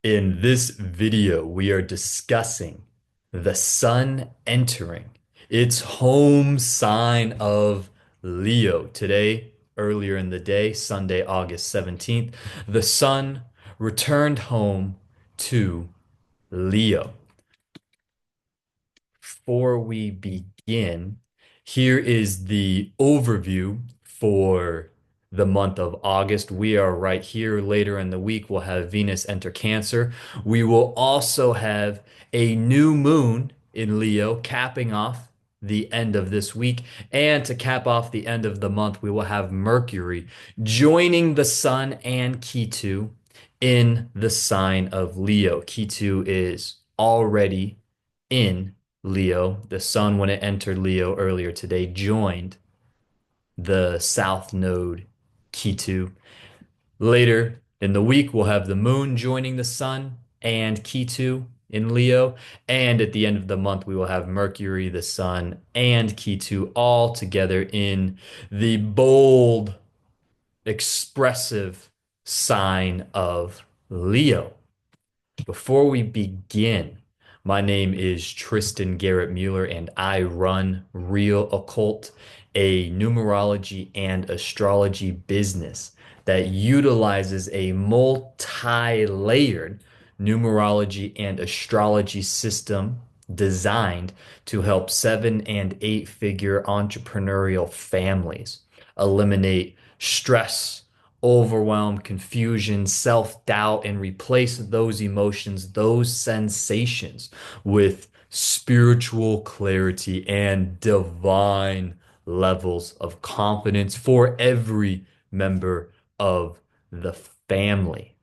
In this video, we are discussing the sun entering its home sign of Leo. Today, earlier in the day, Sunday, August 17th, the sun returned home to Leo. Before we begin, here is the overview for the month of August. We are right here. Later in the week, we'll have Venus enter Cancer. We will also have a new moon in Leo, capping off the end of this week. And to cap off the end of the month, we will have Mercury joining the Sun and Ketu in the sign of Leo. Ketu is already in Leo. The sun, when it entered Leo earlier today, joined the south node Ketu. Later in the week, we'll have the moon joining the sun and Ketu in Leo. And at the end of the month, we will have Mercury, the sun, and Ketu all together in the bold, expressive sign of Leo. Before we begin, my name is Tristan Garrett Mueller, and I run Real Occult, a numerology and astrology business that utilizes a multi-layered numerology and astrology system designed to help 7 and 8 figure entrepreneurial families eliminate stress, overwhelm, confusion, self-doubt, and replace those emotions, those sensations with spiritual clarity and divine levels of confidence for every member of the family.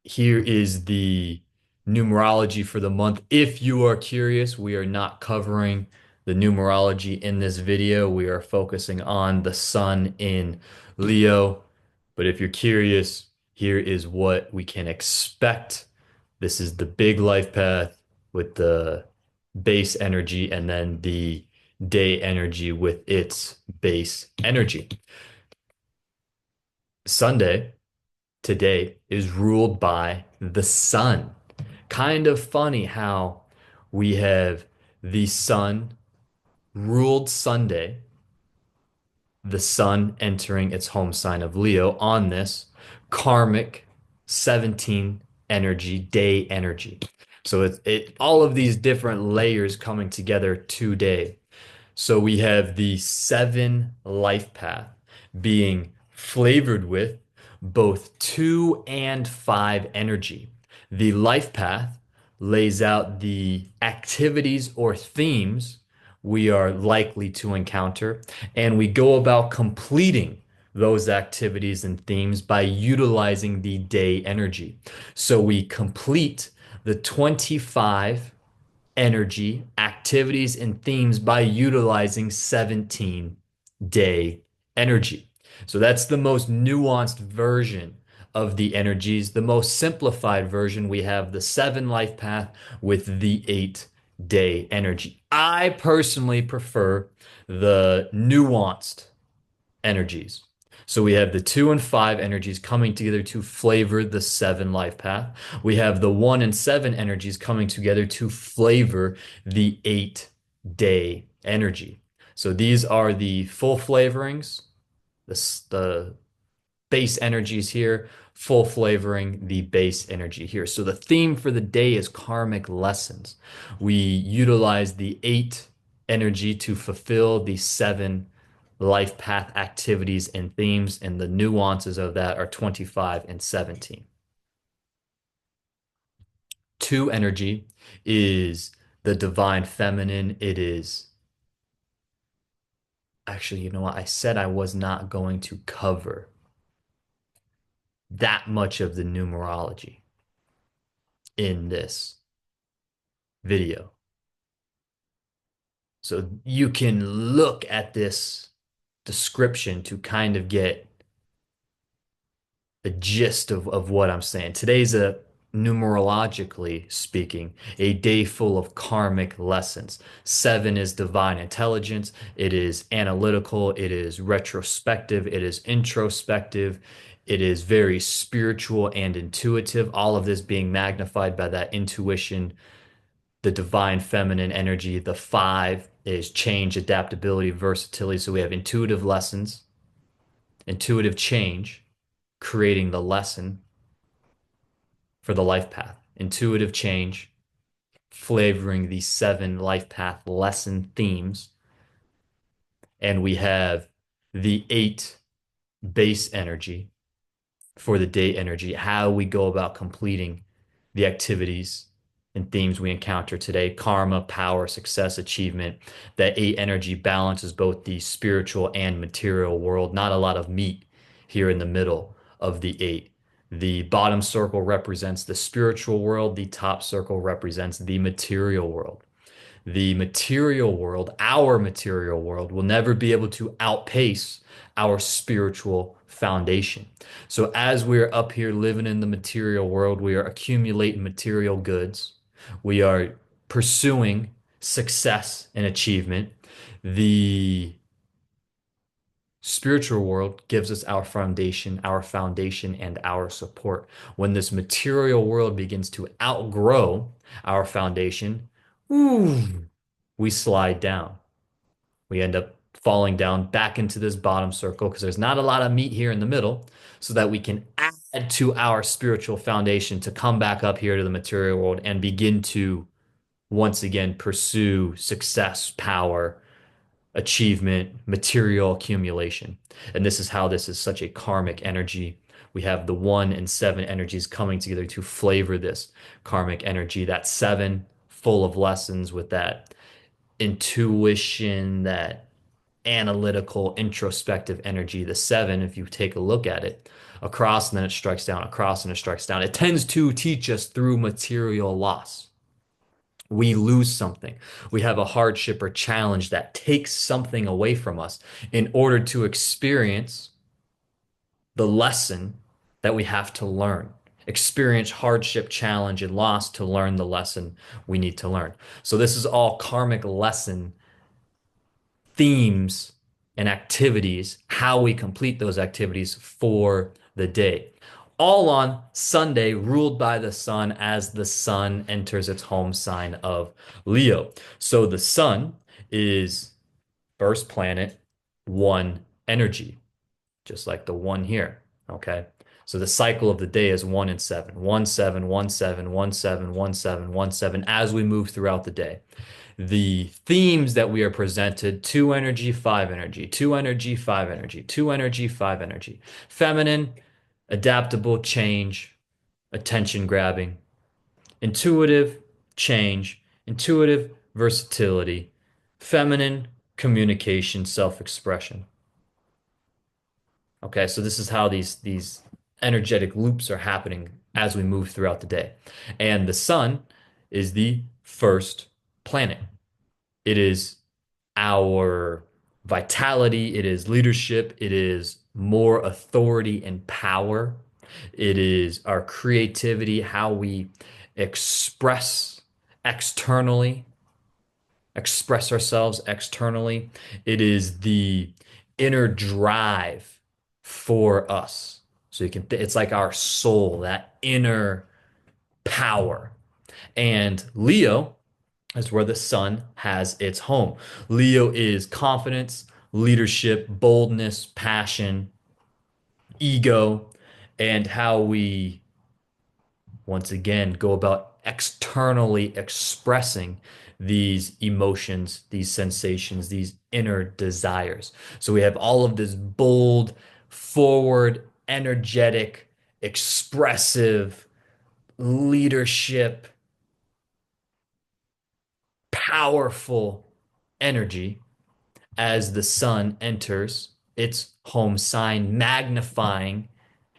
Here is the numerology for the month. If you are curious, we are not covering the numerology in this video. We are focusing on the sun in Leo. But if you're curious, here is what we can expect. This is the big life path with the base energy and then the day energy with its base energy. Sunday today is ruled by the sun. Kind of funny how we have the sun ruled Sunday, the sun entering its home sign of Leo on this karmic 17 energy, day energy. So it's all of these different layers coming together today. So we have the 7 life path being flavored with both 2 and 5 energy. The life path lays out the activities or themes we are likely to encounter, and we go about completing those activities and themes by utilizing the day energy. So we complete the 25 energy, activities, and themes by utilizing 17 day energy. So that's the most nuanced version of the energies. The most simplified version, we have the 7 life path with the 8 day energy. I personally prefer the nuanced energies. So we have the 2 and 5 energies coming together to flavor the 7 life path. We have the 1 and 7 energies coming together to flavor the 8 day energy. So these are the full flavorings, the base energies here, full flavoring the base energy here. So the theme for the day is karmic lessons. We utilize the 8 energy to fulfill the 7 life path activities and themes, and the nuances of that are 25 and 17. 2 energy is the divine feminine. It is actually, you know what? I said I was not going to cover that much of the numerology in this video. So you can look at this description to kind of get the gist of what I'm saying. Today's a numerologically speaking, a day full of karmic lessons. 7 is divine intelligence. It is analytical. It is retrospective. It is introspective. It is very spiritual and intuitive, all of this being magnified by that intuition, the divine feminine energy. The five is change, adaptability, versatility. So we have intuitive lessons, intuitive change, creating the lesson for the life path, intuitive change, flavoring these seven life path lesson themes. And we have the eight base energy for the day energy, how we go about completing the activities and themes we encounter today: karma, power, success, achievement. That eight energy balances both the spiritual and material world. Not a lot of meat here in the middle of the eight. The bottom circle represents the spiritual world, the top circle represents the material world. The material world, our material world, will never be able to outpace our spiritual foundation. So, as we're up here living in the material world, we are accumulating material goods, we are pursuing success and achievement. The spiritual world gives us our foundation, and our support. When this material world begins to outgrow our foundation, ooh, we slide down. We end up falling down back into this bottom circle because there's not a lot of meat here in the middle, so that we can add to our spiritual foundation to come back up here to the material world and begin to once again pursue success, power, achievement, material accumulation. And this is how this is such a karmic energy. We have the one and seven energies coming together to flavor this karmic energy. That seven, full of lessons with that intuition, that analytical, introspective energy. The seven, if you take a look at it, across and then it strikes down, across and it strikes down. It tends to teach us through material loss. We lose something. We have a hardship or challenge that takes something away from us in order to experience the lesson that we have to learn. Experience hardship, challenge, and loss to learn the lesson we need to learn. So, this is all karmic lesson themes and activities, how we complete those activities for the day. All on Sunday, ruled by the sun as the sun enters its home sign of Leo. So the sun is first planet, one energy, just like the one here. Okay. So the cycle of the day is 1 and 7, 1, 7, 1, 7, 1, 7, 1, 7, 1, 7 as we move throughout the day. The themes that we are presented: two energy, five energy, two energy, five energy, two energy, five energy, feminine, adaptable, change, attention grabbing, intuitive, change, intuitive, versatility, feminine, communication, self-expression. Okay, so this is how these energetic loops are happening as we move throughout the day. And the sun is the first planet. It is our vitality, it is leadership, it is more authority and power. It is our creativity, how we express externally, express ourselves externally. It is the inner drive for us. So you can, it's like our soul, that inner power. And Leo is where the sun has its home. Leo is confidence, leadership, boldness, passion, ego, and how we once again go about externally expressing these emotions, these sensations, these inner desires. So we have all of this bold, forward, energetic, expressive leadership, powerful energy as the sun enters its home sign, magnifying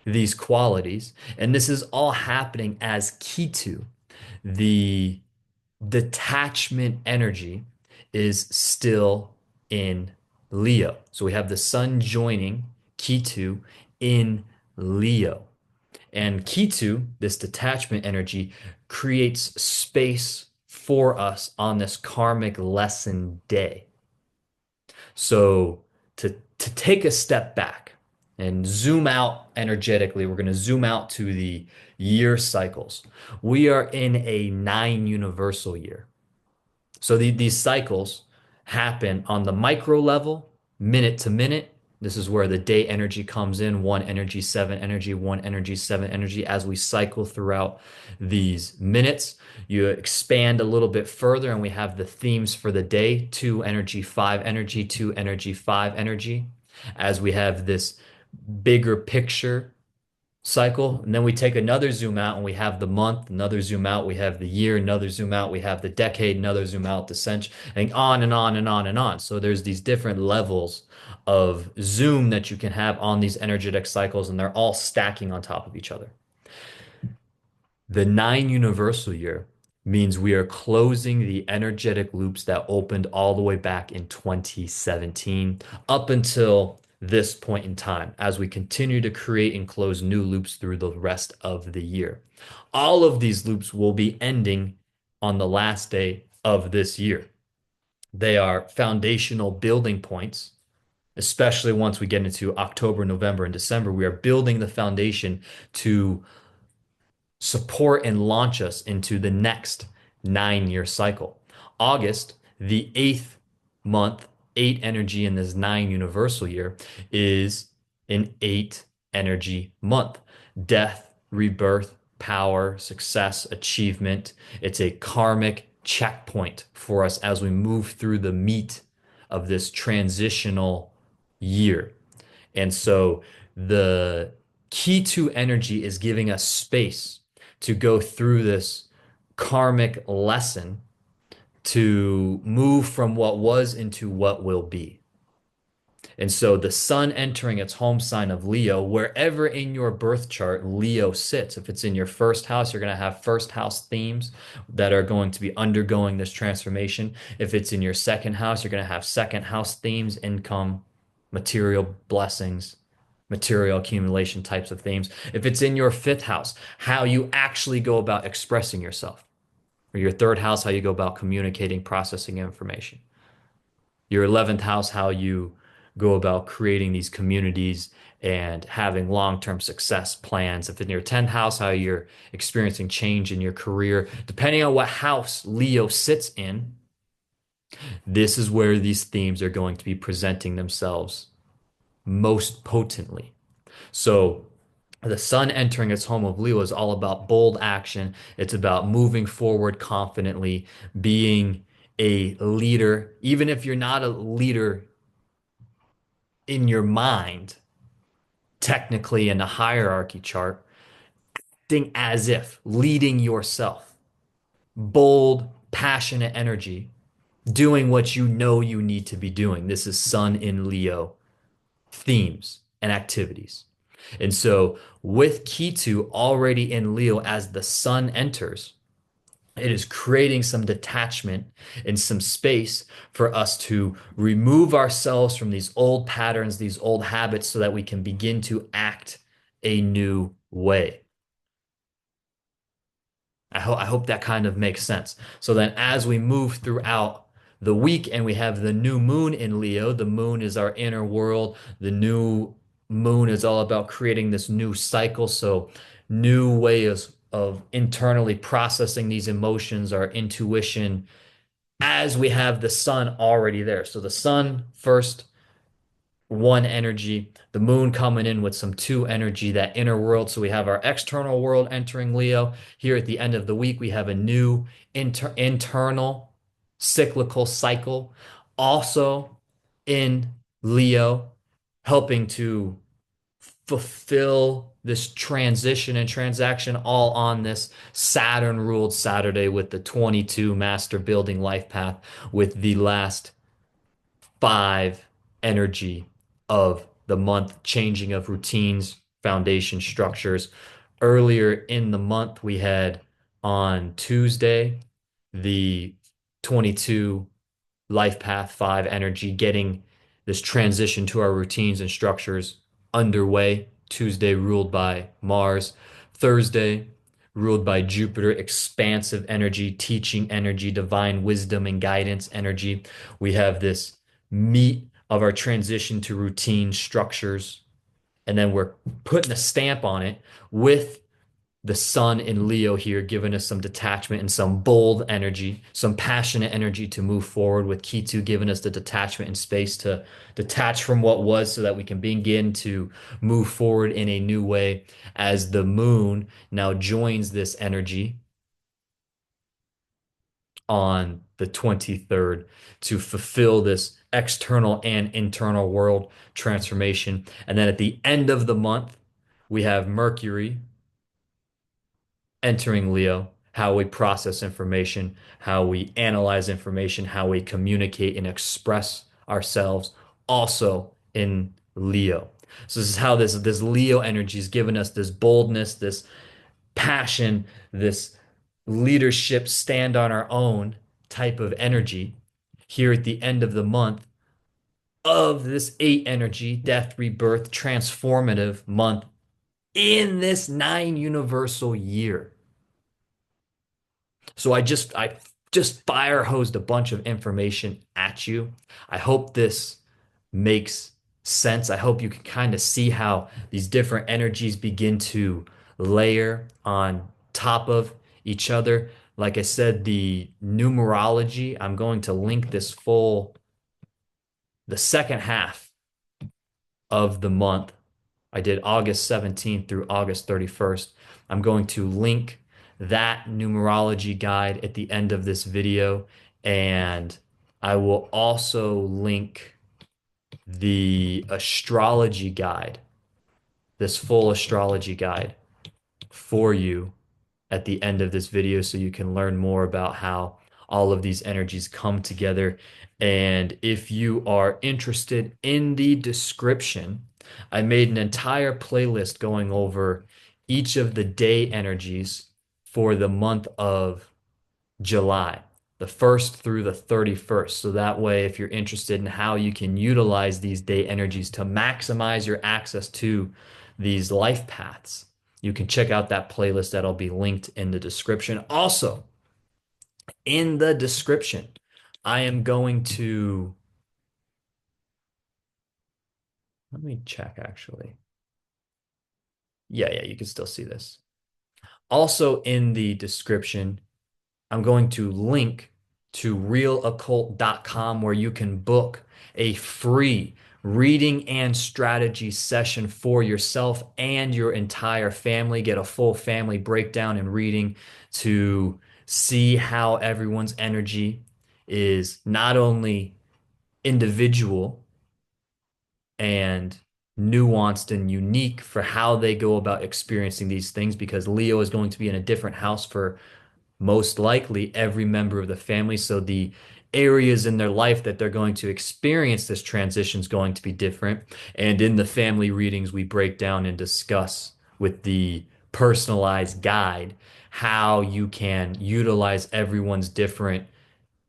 these qualities. And this is all happening as Ketu, the detachment energy, is still in Leo. So we have the sun joining Ketu in Leo. And Ketu, this detachment energy, creates space for us on this karmic lesson day. So to take a step back and zoom out energetically. We're going to zoom out to the year cycles. We are in a 9 universal year. So these cycles happen on the micro level, minute to minute. This is where the day energy comes in, one energy, seven energy, one energy, seven energy. As we cycle throughout these minutes, you expand a little bit further, and we have the themes for the day: two energy, five energy, two energy, five energy. As we have this bigger picture cycle. And then we take another zoom out and we have the month, another zoom out, we have the year, another zoom out, we have the decade, another zoom out, the century, and on and on and on and on. So there's these different levels of zoom that you can have on these energetic cycles, and they're all stacking on top of each other. The 9 universal year means we are closing the energetic loops that opened all the way back in 2017 up until this point in time as we continue to create and close new loops through the rest of the year. All of these loops will be ending on the last day of this year. They are foundational building points, especially once we get into October, November, and December. We are building the foundation to support and launch us into the next 9 year cycle. August, the eighth month, eight energy in this 9 universal year, is an eight energy month. Death, rebirth, power, success, achievement. It's a karmic checkpoint for us as we move through the meat of this transitional year. And so the Ketu energy is giving us space to go through this karmic lesson to move from what was into what will be. And so the sun entering its home sign of Leo, wherever in your birth chart Leo sits, if it's in your first house, you're going to have first house themes that are going to be undergoing this transformation. If it's in your second house, you're going to have second house themes, income, material blessings, material accumulation types of themes. If it's in your fifth house, how you actually go about expressing yourself, or your third house, how you go about communicating, processing information. Your 11th house, how you go about creating these communities and having long-term success plans. If in your 10th house, how you're experiencing change in your career. Depending on what house Leo sits in, this is where these themes are going to be presenting themselves most potently. So the sun entering its home of Leo is all about bold action. It's about moving forward confidently, being a leader, even if you're not a leader in your mind, technically in the hierarchy chart, acting as if leading yourself, bold, passionate energy, doing what you know you need to be doing. This is sun in Leo themes and activities. And so with Ketu already in Leo as the sun enters, it is creating some detachment and some space for us to remove ourselves from these old patterns, these old habits, so that we can begin to act a new way. I hope that kind of makes sense. So then as we move throughout the week and we have the new moon in Leo, the moon is our inner world. The new moon is all about creating this new cycle. So new ways of internally processing these emotions, our intuition, as we have the sun already there. So the sun first, one energy, the moon coming in with some two energy, that inner world. So we have our external world entering Leo. Here at the end of the week, we have a new internal cyclical cycle also in Leo, helping to fulfill this transition and transaction all on this Saturn ruled Saturday with the 22 master building life path with the last five energy of the month, changing of routines, foundation structures. Earlier in the month, we had on Tuesday the 22 life path 5 energy, getting this transition to our routines and structures underway. Tuesday ruled by Mars. Thursday ruled by Jupiter, expansive energy, teaching energy, divine wisdom and guidance energy. We have this meat of our transition to routine structures And then we're putting a stamp on it with the sun in Leo here, giving us some detachment and some bold energy, some passionate energy to move forward, with Ketu giving us the detachment and space to detach from what was so that we can begin to move forward in a new way as the moon now joins this energy on the 23rd to fulfill this external and internal world transformation. And then at the end of the month, we have Mercury entering Leo, how we process information, how we analyze information, how we communicate and express ourselves, also in Leo. So this is how this Leo energy is giving us this boldness, this passion, this leadership, stand on our own type of energy here at the end of the month of this eight energy, death, rebirth, transformative month in this nine universal year. So I just fire hosed a bunch of information at you. I hope this makes sense. I hope you can kind of see how these different energies begin to layer on top of each other. Like I said, the numerology, I'm going to link the second half of the month. I did August 17th through August 31st. I'm going to link that numerology guide at the end of this video, and I will also link the astrology guide, this full astrology guide for you at the end of this video so you can learn more about how all of these energies come together. And if you are interested, in the description, I made an entire playlist going over each of the day energies for the month of July, the 1st through the 31st. So that way, if you're interested in how you can utilize these day energies to maximize your access to these life paths, you can check out that playlist that'll be linked in the description. Also, in the description, I am going to, let me check actually. Yeah, you can still see this. Also in the description, I'm going to link to realoccult.com where you can book a free reading and strategy session for yourself and your entire family. Get a full family breakdown and reading to see how everyone's energy is not only individual and nuanced and unique for how they go about experiencing these things, because Leo is going to be in a different house for most likely every member of the family. So the areas in their life that they're going to experience this transition is going to be different. And in the family readings, we break down and discuss with the personalized guide how you can utilize everyone's different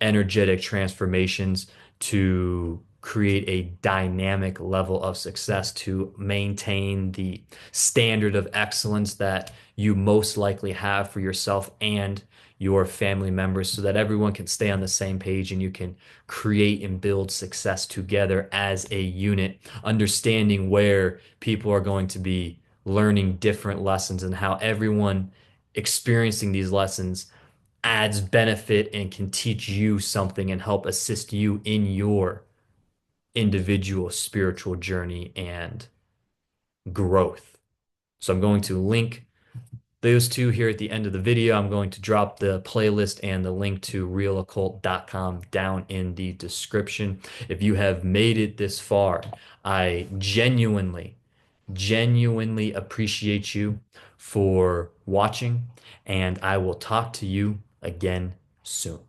energetic transformations to create a dynamic level of success to maintain the standard of excellence that you most likely have for yourself and your family members, so that everyone can stay on the same page and you can create and build success together as a unit, understanding where people are going to be learning different lessons and how everyone experiencing these lessons adds benefit and can teach you something and help assist you in your individual spiritual journey and growth. So I'm going to link those two here at the end of the video. I'm going to drop the playlist and the link to realoccult.com down in the description. If you have made it this far, I genuinely appreciate you for watching, and I will talk to you again soon.